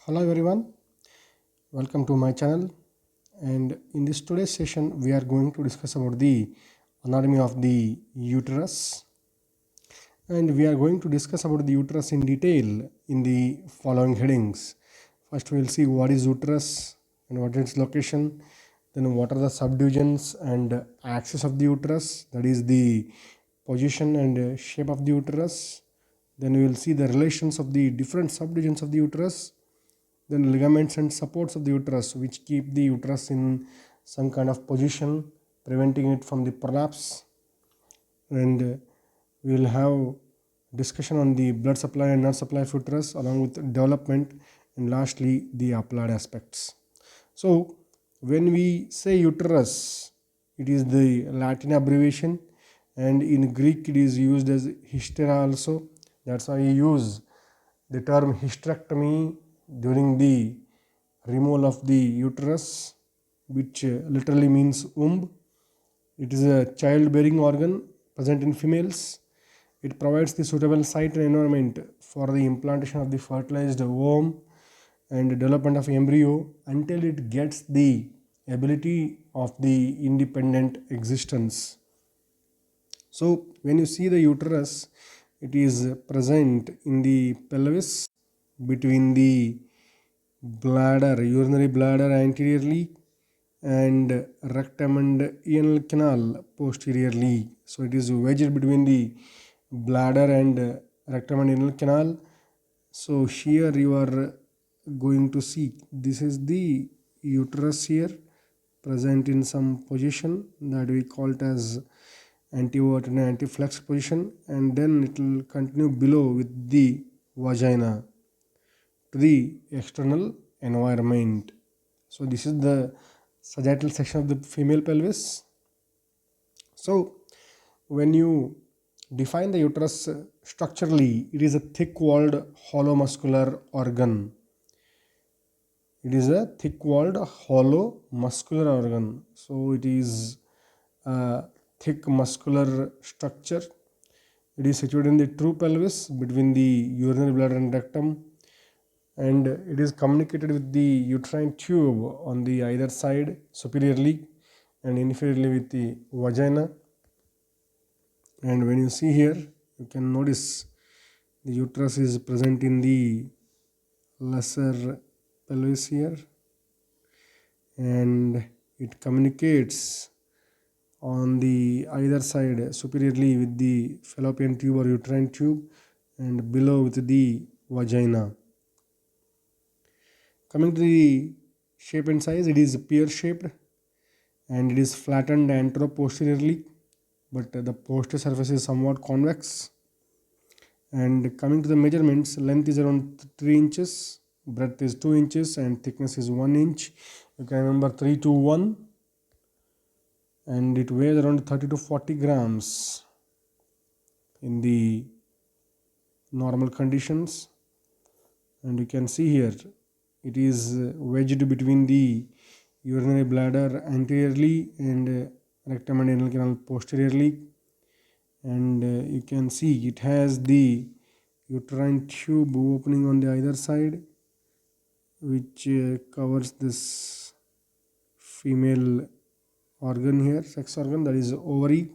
Hello everyone, welcome to my channel. And in this today's session we are going to discuss about the anatomy of the uterus, and we are going to discuss about the uterus in detail in the following headings. First we will see what is uterus and what is its location, then what are the subdivisions and axis of the uterus, that is the position and shape of the uterus. Then we will see the relations of the different subdivisions of the uterus, then ligaments and supports of the uterus which keep the uterus in some kind of position, preventing it from the prolapse. And we will have discussion on the blood supply and nerve supply of uterus along with development, and lastly the applied aspects. So when we say uterus, it is the Latin abbreviation, and in Greek it is used as hystera also. That's why we use the term hysterectomy during the removal of the uterus, which literally means womb. It is a childbearing organ present in females. It provides the suitable site and environment for the implantation of the fertilized ovum and development of embryo until it gets the ability of the independent existence. So when you see the uterus, it is present in the pelvis between the bladder, urinary bladder anteriorly, and rectum and anal canal posteriorly. So it is wedged between the bladder and rectum and anal canal. So here you are going to see this is the uterus here, present in some position that we call it as antivert and antiflex position, and then it will continue below with the vagina to the external environment. So this is the sagittal section of the female pelvis. So when you define the uterus structurally, it is a thick-walled hollow muscular organ. It is a thick-walled hollow muscular organ. So it is a thick muscular structure. It is situated in the true pelvis between the urinary bladder and rectum, and it is communicated with the uterine tube on the either side superiorly and inferiorly with the vagina. And when you see here, you can notice the uterus is present in the lesser pelvis here, and it communicates on the either side superiorly with the fallopian tube or uterine tube, and below with the vagina. Coming to the shape and size, it is pear shaped and it is flattened antero-posteriorly, but the posterior surface is somewhat convex. And coming to the measurements, length is around 3 inches, breadth is 2 inches, and thickness is 1 inch. You can remember 3 to 1, and it weighs around 30 to 40 grams in the normal conditions. And you can see here it is wedged between the urinary bladder anteriorly and rectum and anal canal posteriorly, and you can see it has the uterine tube opening on the either side, which covers this female organ here, sex organ, that is ovary.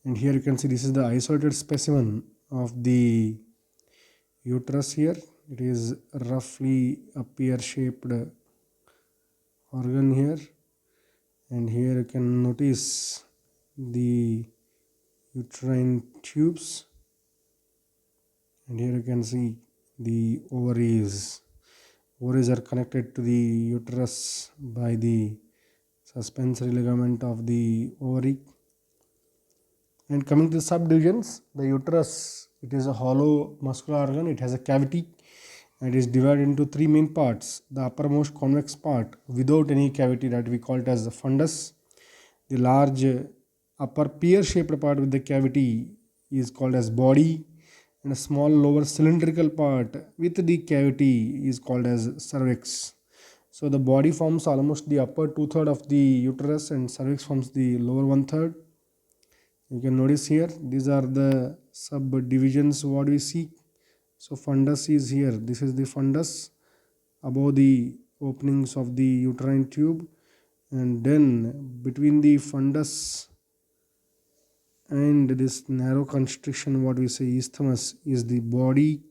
And here you can see this is the isolated specimen of the uterus here. It is roughly a pear shaped organ here, and here you can notice the uterine tubes, and here you can see the ovaries. Ovaries are connected to the uterus by the suspensory ligament of the ovary. And coming to the subdivisions, the uterus, it is a hollow muscular organ. It has a cavity and is divided into 3 main parts. The uppermost convex part without any cavity, that we call it as the fundus. The large upper pear shaped part with the cavity is called as body, and a small lower cylindrical part with the cavity is called as cervix. So the body forms almost the upper 2/3 of the uterus, and cervix forms the lower 1/3. You can notice here these are the subdivisions what we see. So fundus is here. This is the fundus above the openings of the uterine tube, and then between the fundus and this narrow constriction, what we say isthmus, is the body.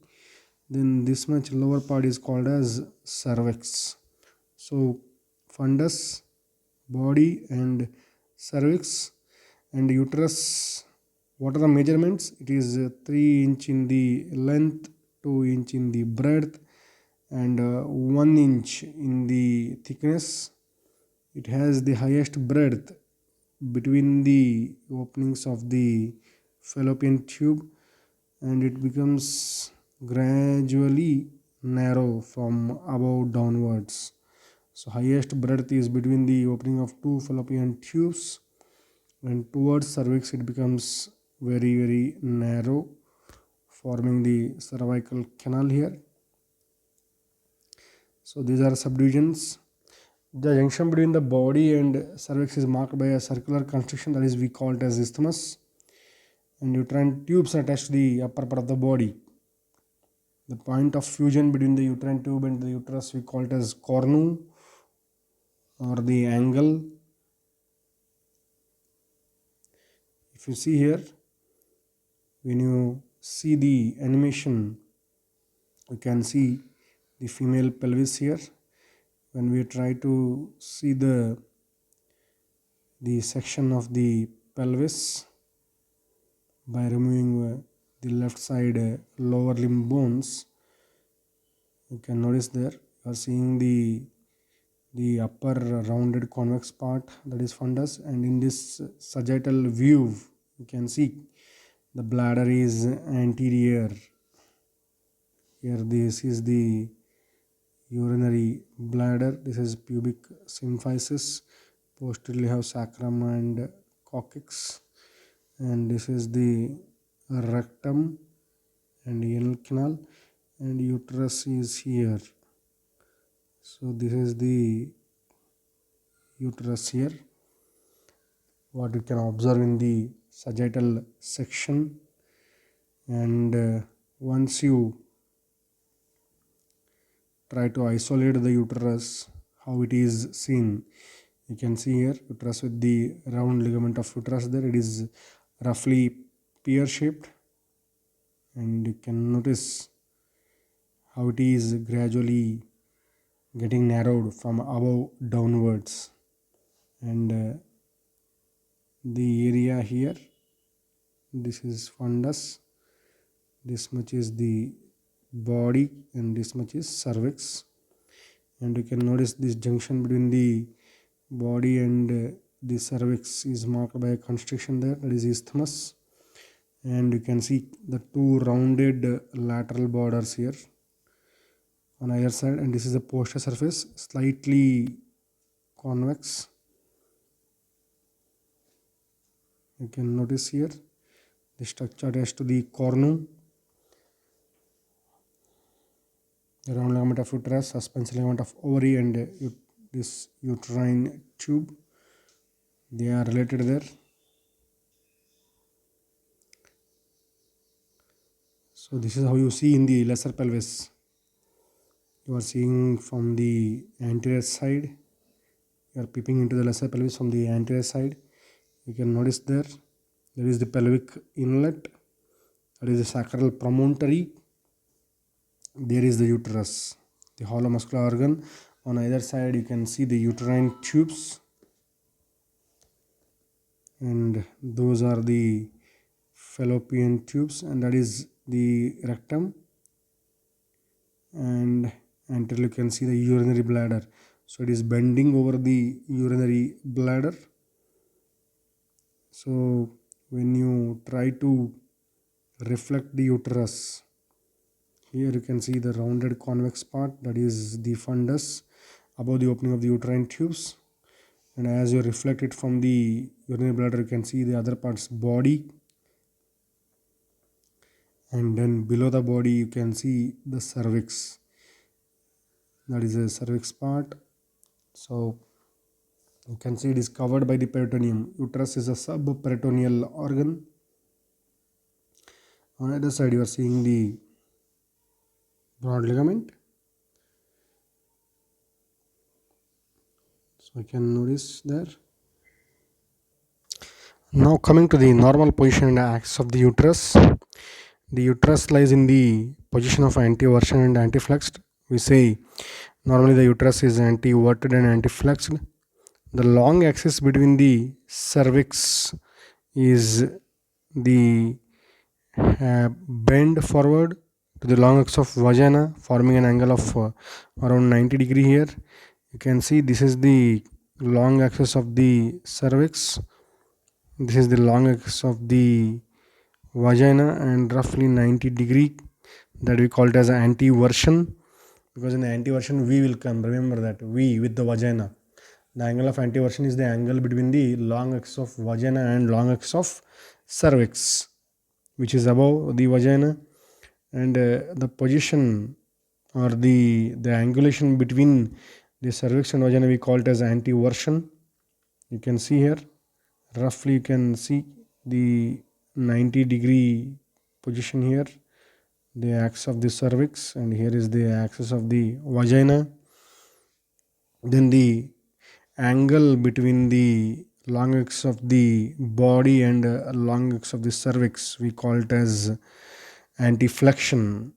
Then this much lower part is called as cervix. So fundus, body, and cervix and uterus. What are the measurements? It is 3 inch in the length, 2 inch in the breadth, and 1 inch in the thickness. It has the highest breadth between the openings of the fallopian tube, and it becomes gradually narrow from above downwards. So highest breadth is between the opening of two fallopian tubes, and towards cervix it becomes very narrow, forming the cervical canal here. So these are subdivisions. The junction between the body and cervix is marked by a circular constriction, that is we call it as isthmus, and uterine tubes are attached to the upper part of the body. The point of fusion between the uterine tube and the uterus we call it as cornu, or the angle. If you see here, when you see the animation, you can see the female pelvis here. When we try to see the section of the pelvis by removing the left side lower limb bones, you can notice there you are seeing the upper rounded convex part, that is fundus, and in this sagittal view you can see the bladder is anterior. Here this is the urinary bladder, this is pubic symphysis, posteriorly have sacrum and coccyx, and this is the rectum and anal canal, and uterus is here. So this is the uterus here, what you can observe in the sagittal section. And once you try to isolate the uterus, how it is seen, you can see here uterus with the round ligament of uterus there. It is roughly pear shaped, and you can notice how it is gradually getting narrowed from above downwards. And the area here, this is fundus, this much is the body, and this much is cervix. And you can notice this junction between the body and the cervix is marked by a constriction there, that is isthmus. And you can see the two rounded lateral borders here on either side, and this is the posterior surface, slightly convex. You can notice here the structure attached to the cornu, the round ligament of uterus, suspension ligament of ovary, and this uterine tube. They are related there. So this is how you see in the lesser pelvis. You are seeing from the anterior side. You are peeping into the lesser pelvis from the anterior side. You can notice there is the pelvic inlet, that is the sacral promontory. There is the uterus, the hollow muscular organ. On either side you can see the uterine tubes, and those are the fallopian tubes, and that is the rectum. And until you can see the urinary bladder, so it is bending over the urinary bladder. So when you try to reflect the uterus, here you can see the rounded convex part, that is the fundus above the opening of the uterine tubes. And as you reflect it from the urinary bladder, you can see the other parts, body, and then below the body you can see the cervix, that is the cervix part. So you can see it is covered by the peritoneum. Uterus is a subperitoneal organ. On either side you are seeing the broad ligament. So you can notice there. Now coming to the normal position and axis of the uterus. The uterus lies in the position of anteversion and anteflexed. We say normally the uterus is anteverted and anteflexed. The long axis between the cervix is the bend forward to the long axis of vagina, forming an angle of around 90 degree here. You can see this is the long axis of the cervix, this is the long axis of the vagina, and roughly 90 degree, that we call it as anteversion, because in the anteversion V will come. Remember that V with the vagina. The angle of anteversion is the angle between the long axis of vagina and long axis of cervix, which is above the vagina, and the position or the angulation between the cervix and vagina we call it as anteversion. You can see here, roughly you can see the 90 degree position here, the axis of the cervix, and here is the axis of the vagina. Then the angle between the long axis of the body and long axis of the cervix we call it as anteflexion.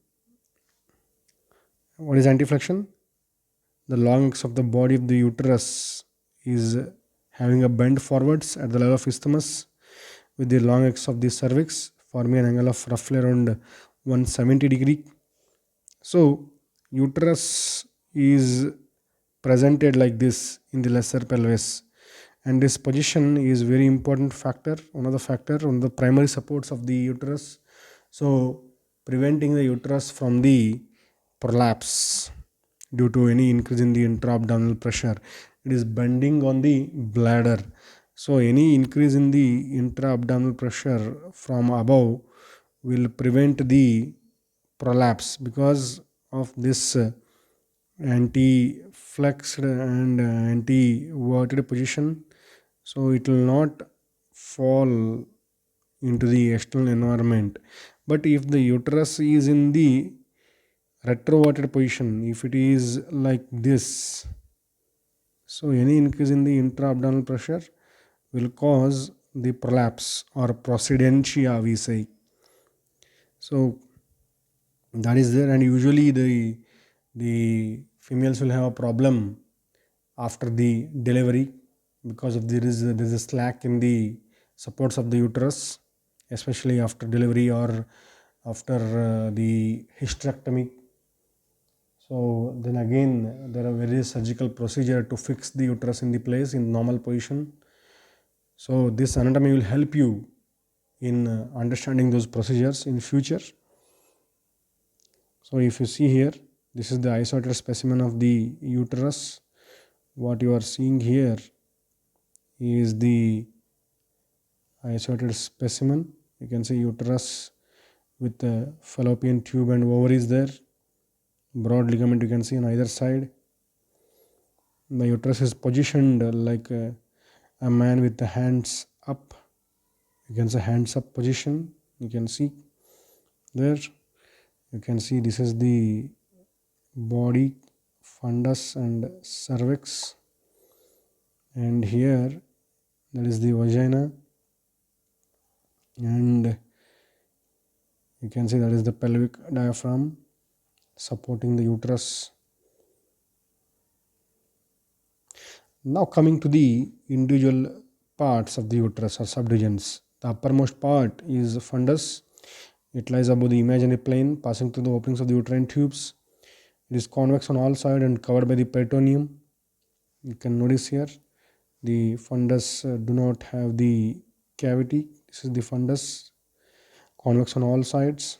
What is anteflexion? The long axis of the body of the uterus is having a bend forwards at the level of isthmus with the long axis of the cervix forming an angle of roughly around 170 degree. So uterus is presented like this in the lesser pelvis, and this position is very important factor, one of the primary supports of the uterus, so preventing the uterus from the prolapse due to any increase in the intra-abdominal pressure. It is bending on the bladder, so any increase in the intra-abdominal pressure from above will prevent the prolapse because of this anti-flexed and anti-verted position. So it will not fall into the external environment. But if the uterus is in the retroverted position, if it is like this, so any increase in the intra-abdominal pressure will cause the prolapse or procedentia we say. So that is there, and usually the females will have a problem after the delivery because of there is a slack in the supports of the uterus, especially after delivery or after the hysterectomy. So then again there are various surgical procedure to fix the uterus in the place in normal position. So this anatomy will help you in understanding those procedures in future. So if you see here, this is the isolated specimen of the uterus. What you are seeing here is the isolated specimen. You can see uterus with the fallopian tube and ovaries there. Broad ligament you can see on either side. The uterus is positioned like a man with the hands up. You can see hands up position. You can see there. You can see this is the body, fundus and cervix, and here that is the vagina, and you can see that is the pelvic diaphragm supporting the uterus. Now coming to the individual parts of the uterus or subdivisions. The uppermost part is fundus. It lies above the imaginary plane, passing through the openings of the uterine tubes. It is convex on all sides and covered by the peritoneum. You can notice here the fundus do not have the cavity. This is the fundus, convex on all sides.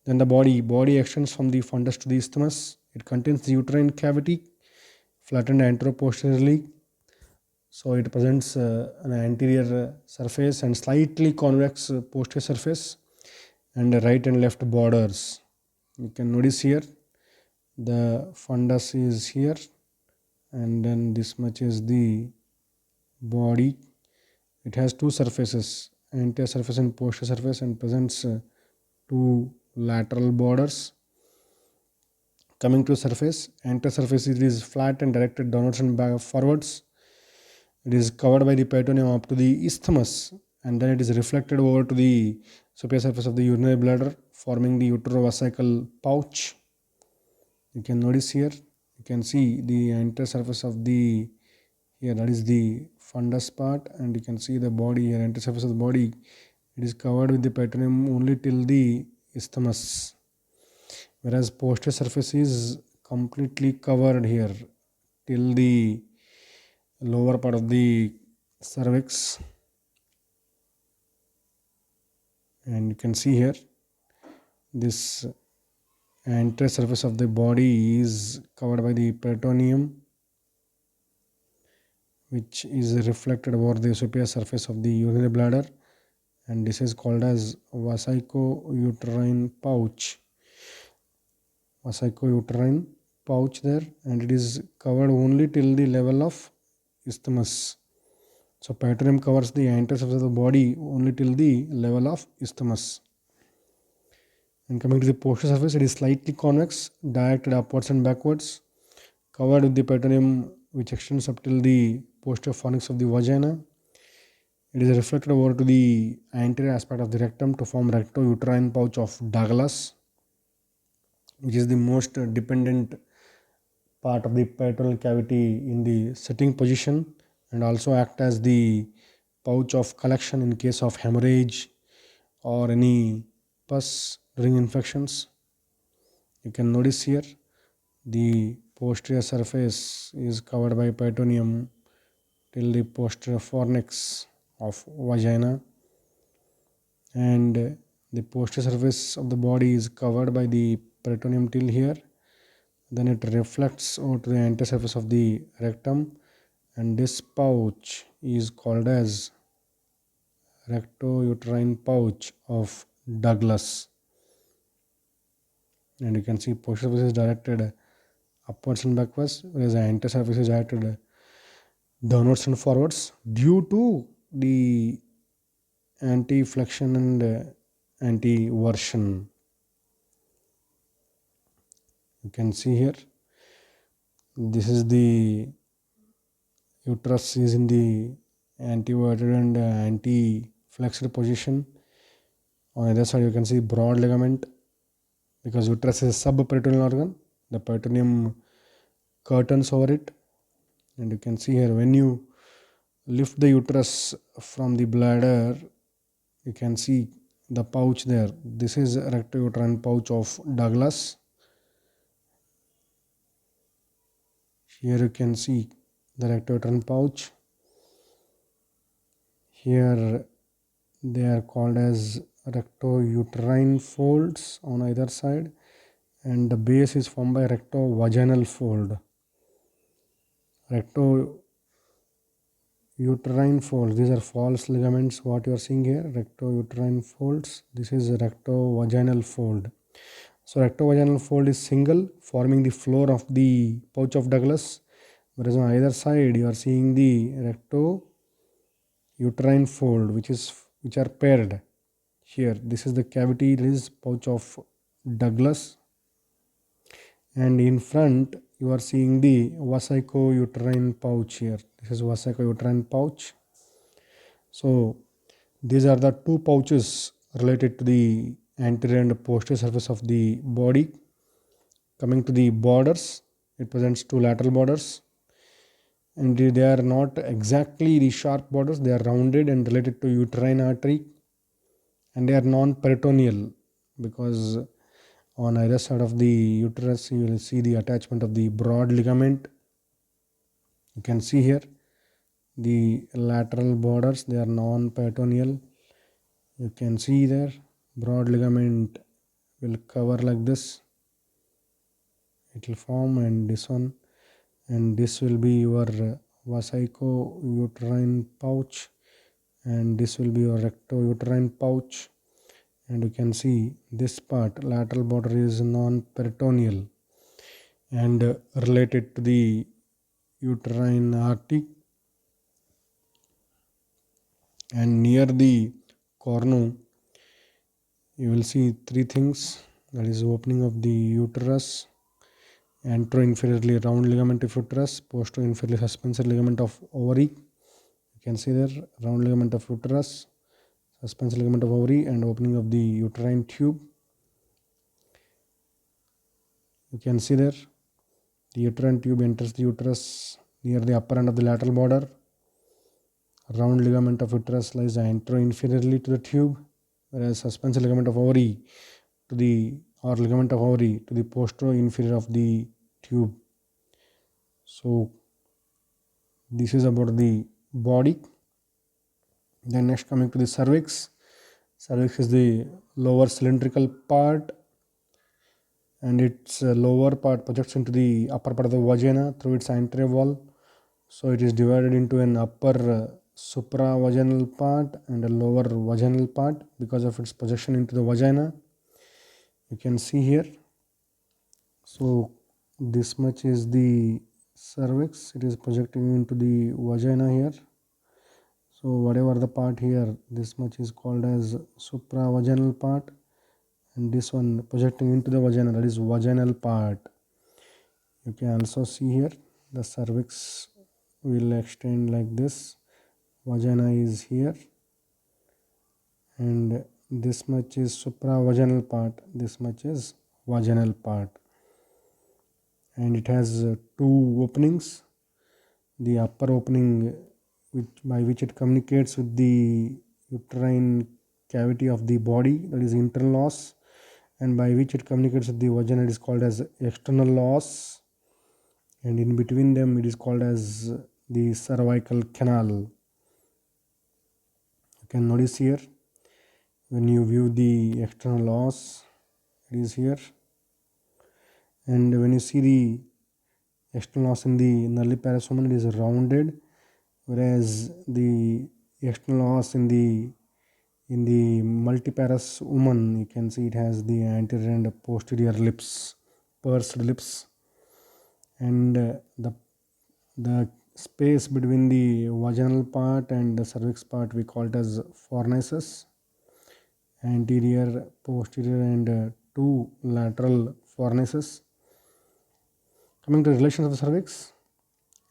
Then the body extends from the fundus to the isthmus. It contains the uterine cavity, flattened anteroposteriorly. So it presents an anterior surface and slightly convex posterior surface and right and left borders. You can notice here the fundus is here, and then this much is the body. It has two surfaces, anterior surface and posterior surface, and presents two lateral borders. Coming to surface, anterior surface, it is flat and directed downwards and back forwards. It is covered by the peritoneum up to the isthmus, and then it is reflected over to the superior surface of the urinary bladder, forming the uterovesical pouch. You can notice here, you can see the anterior surface of the, here that is the fundus part, and you can see the body here, anterior surface of the body. It is covered with the peritoneum only till the isthmus, whereas posterior surface is completely covered here till the lower part of the cervix. And you can see here, this anterior surface of the body is covered by the peritoneum, which is reflected over the superior surface of the urinary bladder, and this is called as vesico-uterine pouch. Vesico-uterine pouch there, and it is covered only till the level of isthmus. So peritoneum covers the anterior surface of the body only till the level of isthmus. And coming to the posterior surface, it is slightly convex, directed upwards and backwards, covered with the peritoneum which extends up till the posterior fornix of the vagina. It is reflected over to the anterior aspect of the rectum to form recto-uterine pouch of Douglas, which is the most dependent part of the peritoneal cavity in the sitting position, and also act as the pouch of collection in case of hemorrhage or any pus during infections. You can notice here the posterior surface is covered by peritoneum till the posterior fornix of vagina, and the posterior surface of the body is covered by the peritoneum till here. Then it reflects over to the anterior surface of the rectum, and this pouch is called as recto-uterine pouch of Douglas. And you can see posterior surface is directed upwards and backwards, whereas the anterior surface is directed downwards and forwards due to the anti-flexion and anti-version. You can see here, this is the uterus is in the anteverted and anti-flexed position. On the other side, you can see broad ligament, because uterus is a subperitoneal organ. The peritoneum curtains over it, and you can see here, when you lift the uterus from the bladder, you can see the pouch there. This is recto-uterine pouch of Douglas. Here you can see the recto-uterine pouch. Here they are called as recto-uterine folds on either side, and the base is formed by recto-vaginal fold. Recto-uterine folds, these are false ligaments what you are seeing here, recto-uterine folds. This is recto-vaginal fold. So recto-vaginal fold is single, forming the floor of the pouch of Douglas, whereas on either side you are seeing the recto-uterine fold which are paired. Here this is the cavity, this is pouch of Douglas, and in front you are seeing the vesico-uterine pouch here. This is vesico-uterine pouch. So these are the two pouches related to the anterior and posterior surface of the body. Coming to the borders, it presents two lateral borders, and they are not exactly the sharp borders, they are rounded and related to uterine artery, and they are non-peritoneal, because on either side of the uterus you will see the attachment of the broad ligament. You can see here the lateral borders, they are non-peritoneal. You can see there broad ligament will cover like this, it will form, and this one, and this will be your vesico-uterine pouch, and this will be your recto-uterine pouch. And you can see this part, lateral border, is non-peritoneal and related to the uterine artery, and near the cornu you will see three things, that is opening of the uterus, anteroinferiorly round ligament of uterus, posterior-inferiorly suspensory ligament of ovary. You can see there round ligament of uterus, suspensory ligament of ovary, and opening of the uterine tube. You can see there the uterine tube enters the uterus near the upper end of the lateral border. Round ligament of uterus lies anteroinferiorly to the tube, whereas suspensory ligament of ovary to the ligament of ovary to the posterior inferior of the tube. So this is about the body. Then next, coming to the cervix. Cervix is the lower cylindrical part, and its lower part projects into the upper part of the vagina through its anterior wall. So it is divided into an upper supravaginal part and a lower vaginal part because of its projection into the vagina. You can see here. So this much is the cervix. It is projecting into the vagina here. So whatever the part here, this much is called as supravaginal part, and this one projecting into the vagina, that is vaginal part. You can also see here the cervix will extend like this. Vagina is here, and this much is supravaginal part, this much is vaginal part, and it has two openings. The upper opening by which it communicates with the uterine cavity of the body, that is internal os, and by which it communicates with the vagina, it is called as external os, and in between them it is called as the cervical canal. You can notice here, when you view the external os, it is here, and when you see the external os in the nulliparous woman, it is rounded, whereas the external os in the multiparous woman, you can see it has the anterior and posterior lips, pursed lips, and the space between the vaginal part and the cervix part we call it as fornices, anterior, posterior, and two lateral fornices. Coming to the relations of the cervix,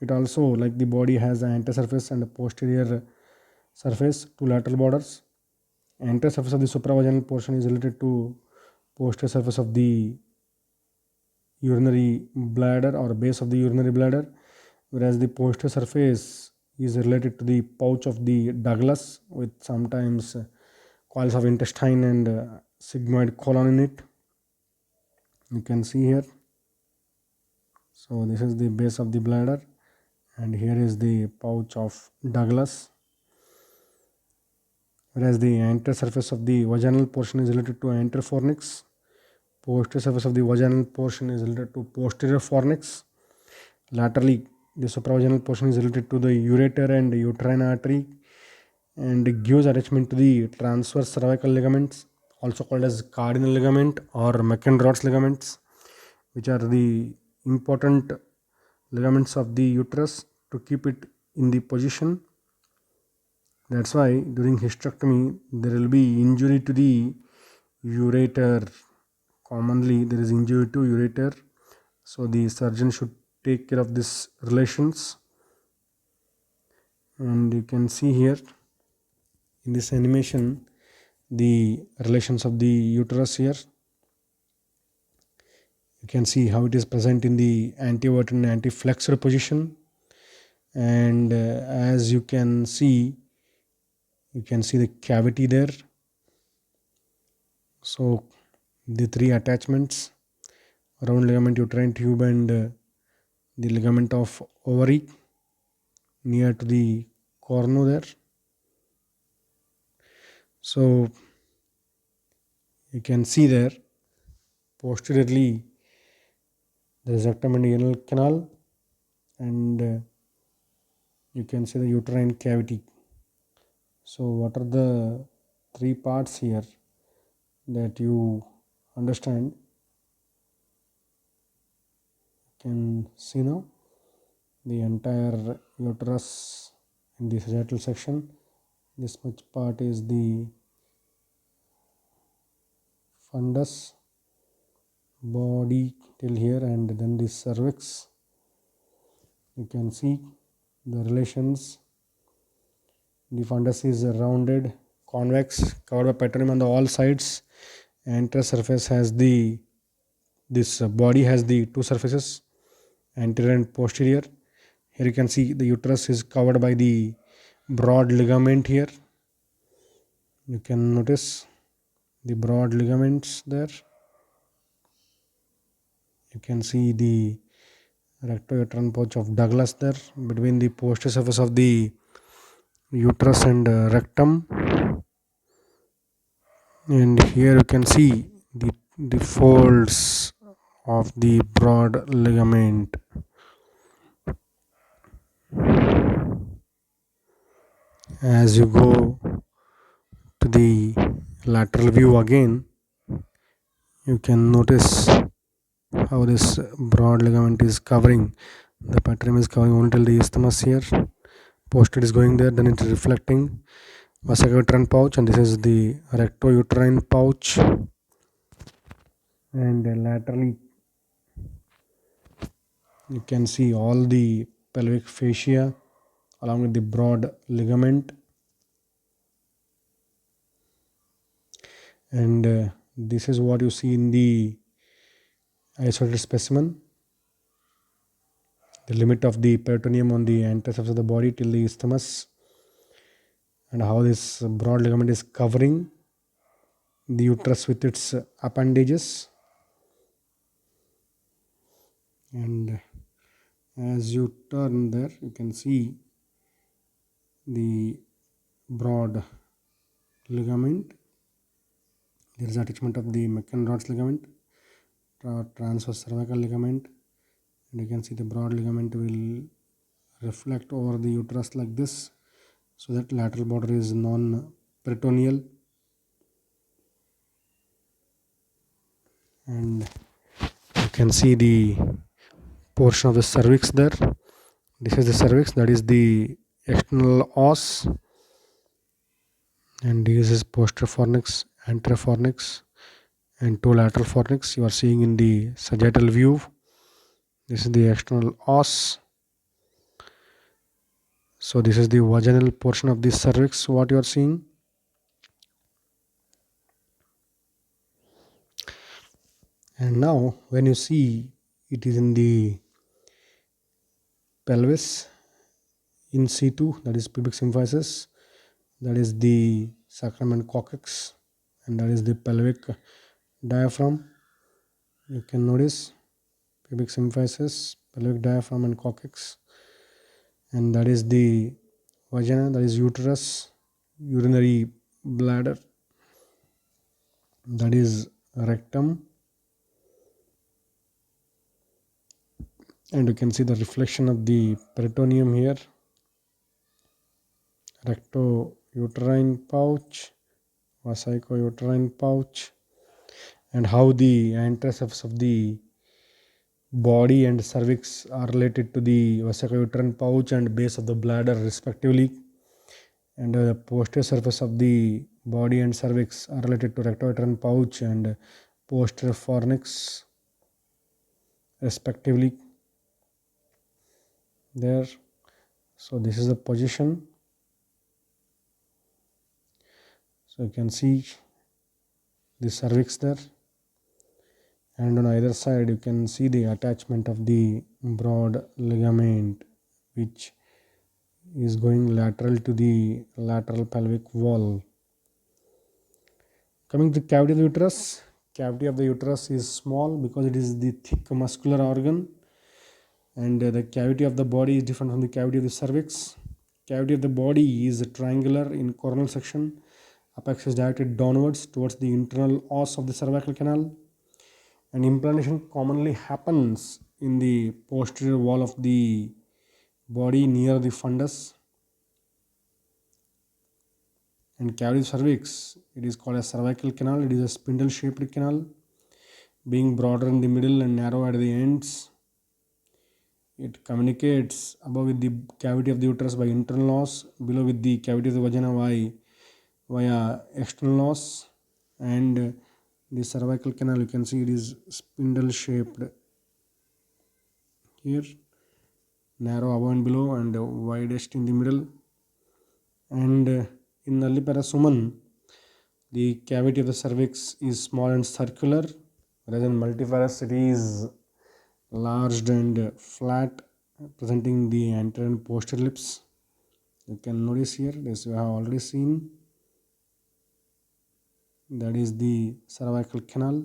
it also, like the body, has an anterior surface and a posterior surface, two lateral borders. Anterior surface of the supravaginal portion is related to posterior surface of the urinary bladder or base of the urinary bladder, whereas the posterior surface is related to the pouch of the Douglas with sometimes coils of intestine and sigmoid colon in it. You can see here. So this is the base of the bladder, and here is the pouch of Douglas, whereas the anterior surface of the vaginal portion is related to anterior fornix. Posterior surface of the vaginal portion is related to posterior fornix. Laterally, the supravaginal portion is related to the ureter and uterine artery, and it gives attachment to the transverse cervical ligaments, also called as cardinal ligament or McEnroth's ligaments, which are the important ligaments of the uterus to keep it in the position. That's why during hysterectomy there will be injury to the ureter. Commonly there is injury to ureter, so the surgeon should take care of these relations. And you can see here in this animation the relations of the uterus here. You can see how it is present in the antevert and anti-flexor position, and as you can see the cavity there. So the three attachments, round ligament, uterine tube, and the ligament of ovary near to the cornu there. So you can see there posteriorly there is rectum and anal canal, and you can see the uterine cavity. So what are the three parts here that you understand? You can see now the entire uterus in the sagittal section. This much part is the fundus, body till here, and then the cervix. You can see the relations. The fundus is rounded, convex, covered by peritoneum on the all sides. Anterior surface has this body has the two surfaces, anterior and posterior. Here you can see the uterus is covered by the broad ligament here. You can notice the broad ligaments there. You can see the rectouterine pouch of Douglas there between the posterior surface of the uterus and rectum. And here you can see the folds of the broad ligament. As you go to the lateral view again, you can notice how this broad ligament is covering. The peritoneum is covering only till the isthmus here. Posterior is going there, then it is reflecting. Vesicular pouch, and this is the rectouterine pouch. And laterally, you can see all the pelvic fascia along with the broad ligament. And this is what you see in the isolated specimen. The limit of the peritoneum on the anterior surface of the body till the isthmus, and how this broad ligament is covering the uterus with its appendages. And as you turn there, you can see the broad ligament. There is attachment of the McEnroe's ligament, transverse cervical ligament, and you can see the broad ligament will reflect over the uterus like this, so that lateral border is non-peritoneal. And you can see the portion of the cervix there. This is the cervix, that is the external os, and this is posterior fornix, anterior fornix, and two lateral fornix. You are seeing in the sagittal view. This is the external os. So this is the vaginal portion of the cervix, what you are seeing. And now when you see it is in the pelvis in situ, that is pubic symphysis, that is the sacrum and coccyx, and that is the pelvic diaphragm. You can notice pubic symphysis, pelvic diaphragm, and coccyx. And that is the vagina, that is uterus, urinary bladder, that is rectum. And you can see the reflection of the peritoneum here, rectouterine pouch, vesicular pouch, and how the anterior surface of the body and cervix are related to the vesicular pouch and base of the bladder respectively, and the posterior surface of the body and cervix are related to rectouterine pouch and posterior fornix respectively there. So this is the position. So you can see the cervix there, and on either side you can see the attachment of the broad ligament, which is going lateral to the lateral pelvic wall. Coming to the cavity of the uterus. Cavity of the uterus is small because it is the thick muscular organ, and the cavity of the body is different from the cavity of the cervix. Cavity of the body is triangular in coronal section. Apex is directed downwards towards the internal os of the cervical canal, and implantation commonly happens in the posterior wall of the body near the fundus. And cavity of cervix, it is called a cervical canal. It is a spindle shaped canal, being broader in the middle and narrow at the ends. It communicates above with the cavity of the uterus by internal os, below with the cavity of the vagina via external os, and The cervical canal, you can see it is spindle shaped here, narrow above and below and widest in the middle. And in nulliparous woman, the cavity of the cervix is small and circular, whereas in multiparous it is large and flat, presenting the anterior and posterior lips. You can notice here, this you have already seen, that is the cervical canal.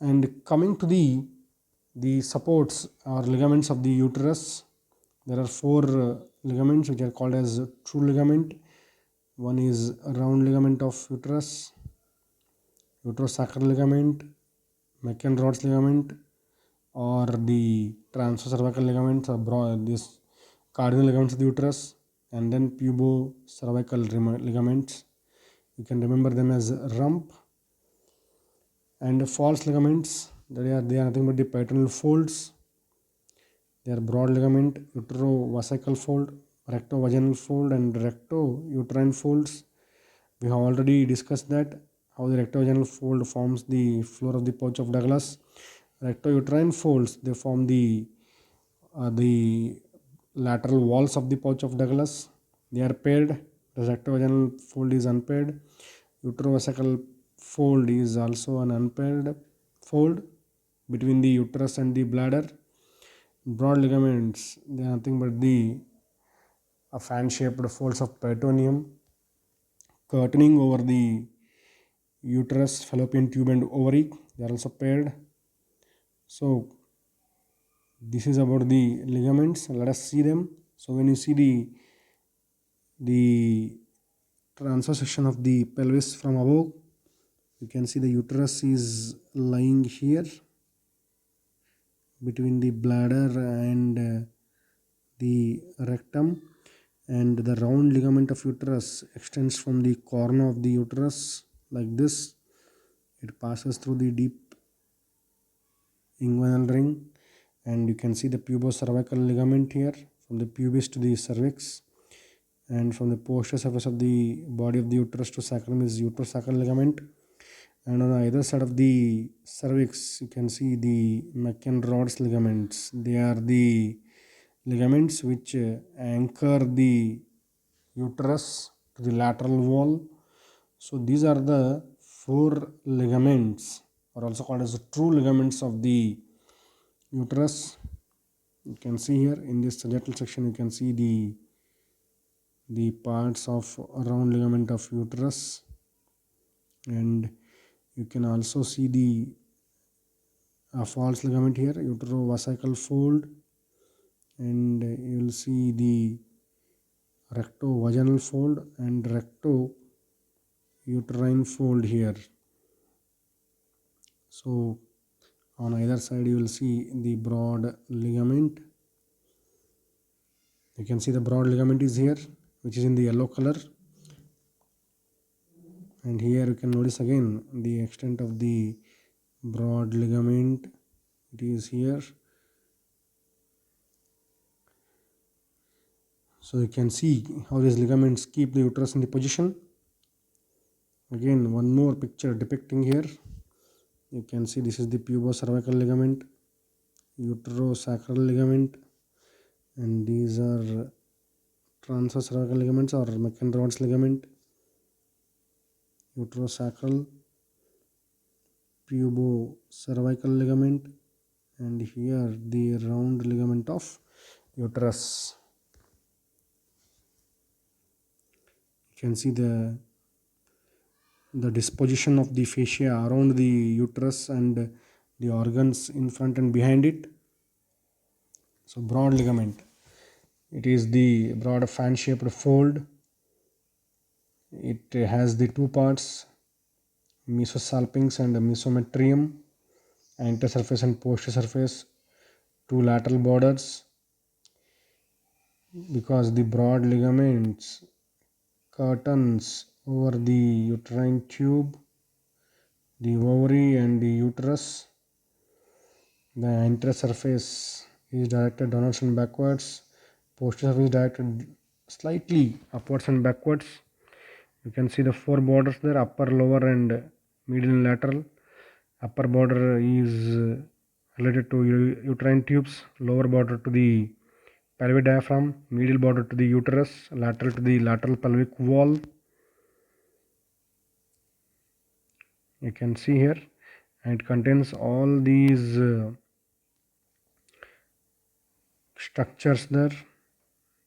And coming to the supports or ligaments of the uterus, there are four ligaments which are called as true ligament. One is round ligament of uterus, uterosacral ligament, McEnroe's ligament, or the transversocervical ligaments, or this cardinal ligaments of the uterus, and then pubocervical ligaments. You can remember them as rump. And false ligaments, they are nothing but the pituitary folds. They are broad ligament, uterovesical fold, rectovaginal fold, and rectouterine folds. We have already discussed that how the rectovaginal fold forms the floor of the pouch of Douglas. Rectouterine folds, they form the lateral walls of the pouch of Douglas. They are paired. The rectovaginal fold is unpaired. Uterovesical fold is also an unpaired fold between the uterus and the bladder. Broad ligaments, they are nothing but the fan-shaped folds of peritoneum curtaining over the uterus, fallopian tube, and ovary. They are also paired. So this is about the ligaments. Let us see them. So when you see the transverse section of the pelvis from above, you can see the uterus is lying here between the bladder and the rectum, and the round ligament of uterus extends from the corner of the uterus like this. It passes through the deep inguinal ring, and you can see the pubocervical ligament here from the pubis to the cervix, and from the posterior surface of the body of the uterus to sacrum is uterosacral ligament. And on either side of the cervix, you can see the McEnroe's ligaments. They are the ligaments which anchor the uterus to the lateral wall. So these are the four ligaments, or also called as the true ligaments of the uterus. You can see here in this sagittal section, you can see the parts of round ligament of uterus, and you can also see the false ligament here, uterovesical fold, and you will see the rectovaginal fold and rectouterine fold here. So on either side you will see the broad ligament. You can see the broad ligament is here, which is in the yellow color, and here you can notice again the extent of the broad ligament. It is here. So you can see how these ligaments keep the uterus in the position. Again, one more picture depicting here. You can see this is the pubocervical ligament, uterosacral ligament, and these are transversocervical ligaments or McEnroe's ligament, uterosacral, pubocervical ligament, and here the round ligament of uterus. You can see the disposition of the fascia around the uterus and the organs in front and behind it. So broad ligament, it is the broad fan-shaped fold. It has the two parts, mesosalpinx and mesometrium, anterior surface and posterior surface, two lateral borders. Because the broad ligaments curtains over the uterine tube, the ovary, and the uterus. The anterior surface is directed downwards and backwards. Posterior surface is directed slightly upwards and backwards. You can see the four borders there, upper, lower, and medial and lateral. Upper border is related to uterine tubes, lower border to the pelvic diaphragm, medial border to the uterus, lateral to the lateral pelvic wall. You can see here, and it contains all these structures there.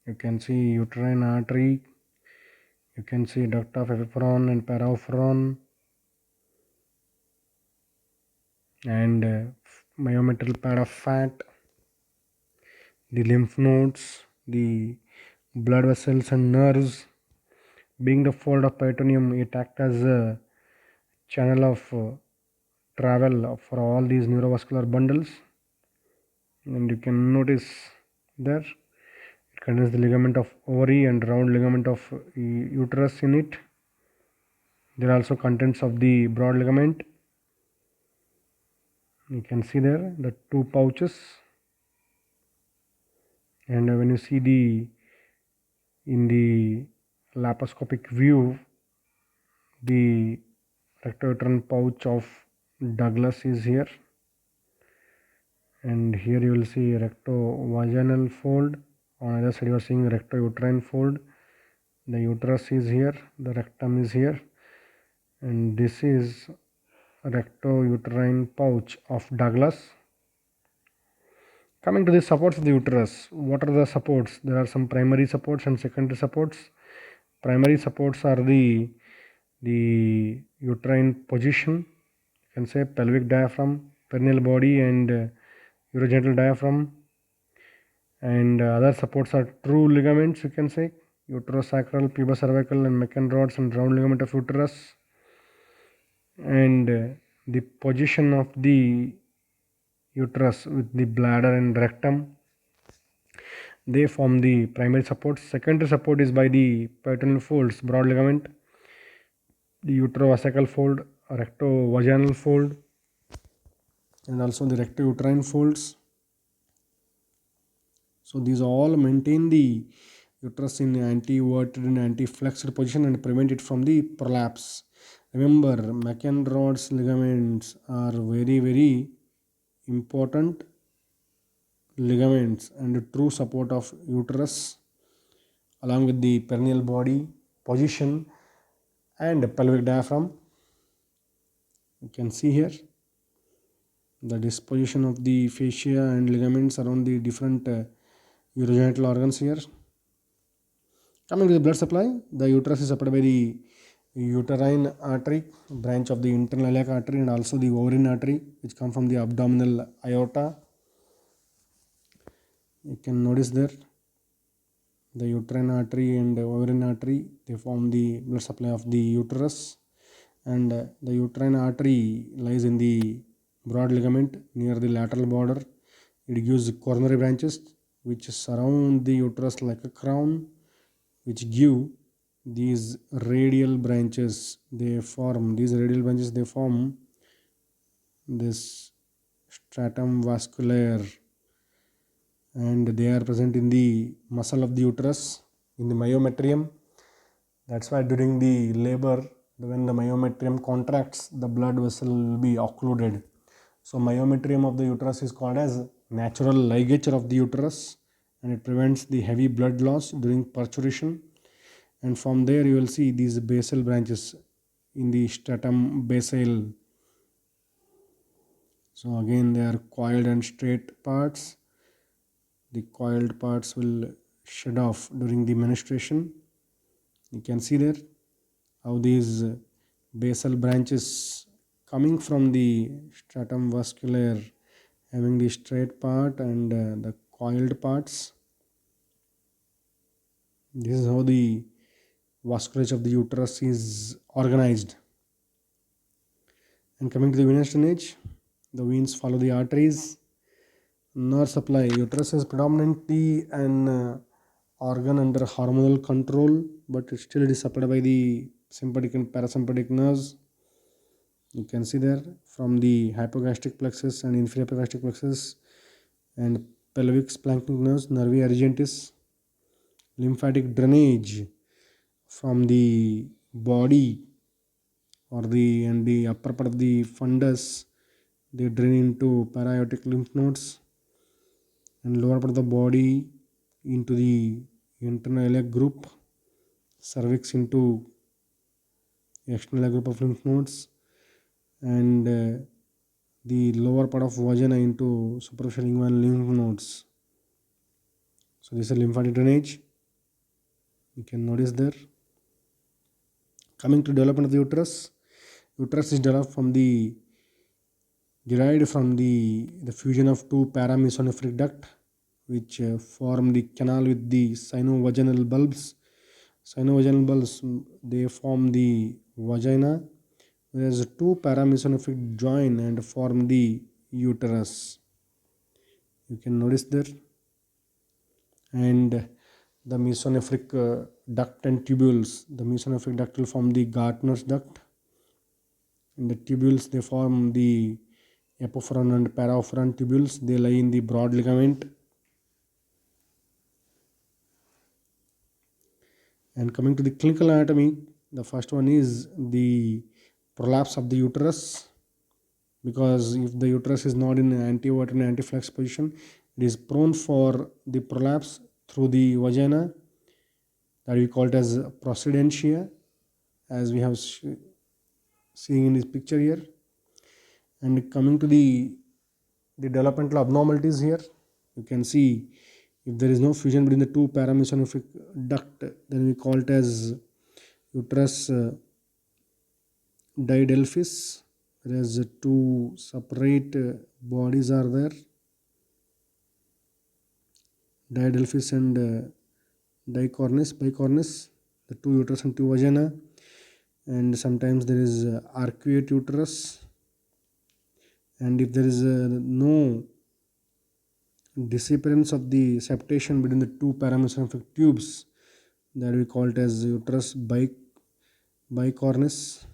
You can see uterine artery, you can see duct of epiphron and paraophron, and myometrial pad of fat, the lymph nodes, the blood vessels and nerves. Being the fold of peritoneum, it acts as a channel of travel for all these neurovascular bundles. And you can notice there it contains the ligament of ovary and round ligament of uterus in it. There are also contents of the broad ligament. You can see there the two pouches, and when you see in the laparoscopic view, the rectouterine pouch of Douglas is here, and here you will see rectovaginal fold. On either side you are seeing rectouterine fold. The uterus is here, the rectum is here, and this is rectouterine pouch of Douglas. Coming to the supports of the uterus, what are the supports? There are some primary supports and secondary supports. Primary supports are the uterine position, you can say pelvic diaphragm, perineal body, and urogenital diaphragm. And other supports are true ligaments, you can say uterosacral, pubocervical, and Meckel rods and round ligament of uterus. And the position of the uterus with the bladder and rectum, they form the primary supports. Secondary support is by the peritoneal folds, broad ligament, the uterovesical fold, rectovaginal fold, and also the rectouterine folds. So these all maintain the uterus in anti-verted and anti-flexed position and prevent it from the prolapse. Remember, Meckel rods ligaments are very important ligaments and true support of uterus, along with the perineal body position and pelvic diaphragm. You can see here the disposition of the fascia and ligaments around the different urogenital organs here. Coming to the blood supply, the uterus is supplied by the uterine artery, branch of the internal iliac artery, and also the ovarian artery, which come from the abdominal aorta. You can notice there the uterine artery and ovarian artery, they form the blood supply of the uterus, and the uterine artery lies in the broad ligament near the lateral border. It gives coronary branches which surround the uterus like a crown, which give these radial branches. They form this stratum vasculaire, and they are present in the muscle of the uterus, in the myometrium. That's why during the labor, when the myometrium contracts, the blood vessel will be occluded. So myometrium of the uterus is called as natural ligature of the uterus, and it prevents the heavy blood loss during parturition. And from there you will see these basal branches in the stratum basale. So again they are coiled and straight parts. The coiled parts will shed off during the menstruation. You can see there how these basal branches coming from the stratum vasculaire, having the straight part and the coiled parts. This is how the vasculature of the uterus is organized. And coming to the venous drainage, the veins follow the arteries. Nerve supply, uterus is predominantly an organ under hormonal control, but still it is supplied by the sympathetic and parasympathetic nerves. You can see there from the hypogastric plexus and inferior hypogastric plexus and pelvic splanchnic nerves, nervi argentis. Lymphatic drainage from the body or the upper part of the fundus, they drain into para-aortic lymph nodes, and lower part of the body into the internal iliac group, cervix into external iliac group of lymph nodes, and the lower part of vagina into superficial inguinal lymph nodes. So this is a lymphatic drainage. You can notice there. Coming to development of the uterus is developed from the derived from the fusion of two paramesonephric duct, which form the canal with the sinovaginal bulbs. Sinovaginal bulbs, they form the vagina, whereas two paramesonephric join and form the uterus. You can notice there. And the mesonephric duct and tubules. The mesonephric duct will form the Gartner's duct, and the tubules, they form the apophoron and paraophoron tubules. They lie in the broad ligament. And coming to the clinical anatomy, the first one is the prolapse of the uterus, because if the uterus is not in anti-overt and anti-flex position, it is prone for the prolapse through the vagina, that we call it as procedentia, as we have seeing in this picture here. And coming to the developmental abnormalities here, you can see if there is no fusion between the two paramesonephric duct, then we call it as uterus didelphys, whereas two separate bodies are there, didelphys and bicornis, the two uterus and two vagina. And sometimes there is arcuate uterus, and if there is no disappearance of the septation between the two paramesonephric tubes, that we call it as uterus bicornis.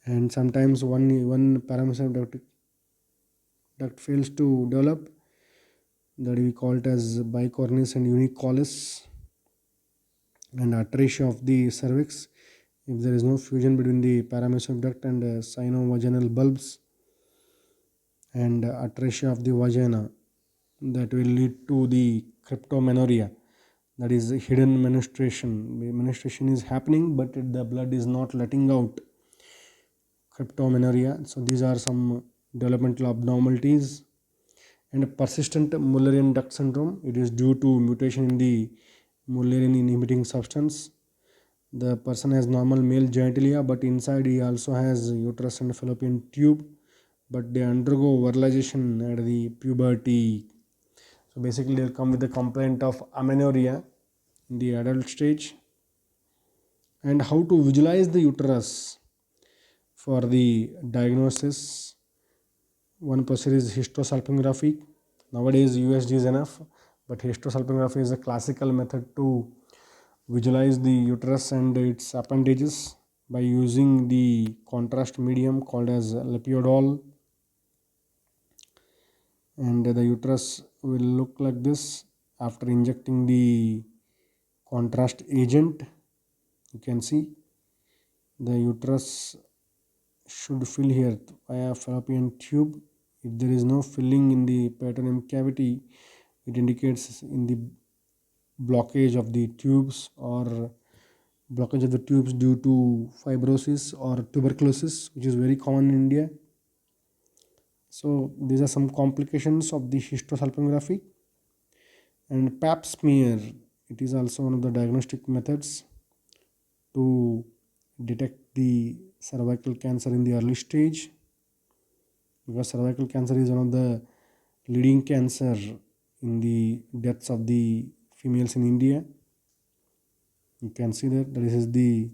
And sometimes one paramesonephric duct fails to develop, that we call it as bicornis and unicollis. And atresia of the cervix, if there is no fusion between the paramesonephric duct and sinovaginal bulbs. And atresia of the vagina, that will lead to the cryptomenorrhea, that is hidden menstruation. Menstruation is happening, but the blood is not letting out, cryptomenorrhia. So these are some developmental abnormalities. And persistent Mullerian duct syndrome, it is due to mutation in the Mullerian inhibiting substance. The person has normal male genitalia, but inside he also has uterus and fallopian tube, but they undergo virilization at the puberty. So basically they'll come with the complaint of amenorrhea in the adult stage. And how to visualize the uterus for the diagnosis, one procedure is hysterosalpingography. Nowadays USG is enough, but hysterosalpingography is a classical method to visualize the uterus and its appendages by using the contrast medium called as lepiodol. And the uterus will look like this after injecting the contrast agent. You can see the uterus should fill here via fallopian tube. If there is no filling in the peritoneum cavity, it indicates in the blockage of the tubes, or blockage of the tubes due to fibrosis or tuberculosis, which is very common in India. So these are some complications of the hysterosalpingography. And pap smear, it is also one of the diagnostic methods to detect the cervical cancer in the early stage, because cervical cancer is one of the leading cancer in the deaths of the females in India. You can see that this is the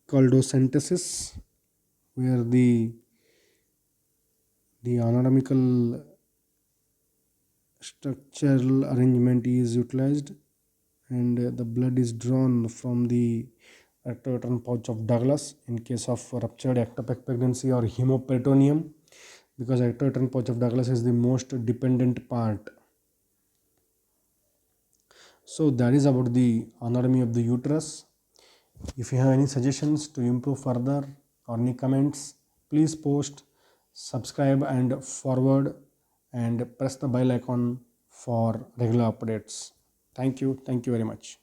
coldocentesis, where the anatomical structural arrangement is utilized, and the blood is drawn from the rectouterine pouch of Douglas in case of ruptured ectopic pregnancy or hemoperitoneum, because rectouterine pouch of Douglas is the most dependent part. So that is about the anatomy of the uterus. If you have any suggestions to improve further or any comments, please post, subscribe and forward and press the bell icon for regular updates. Thank you very much.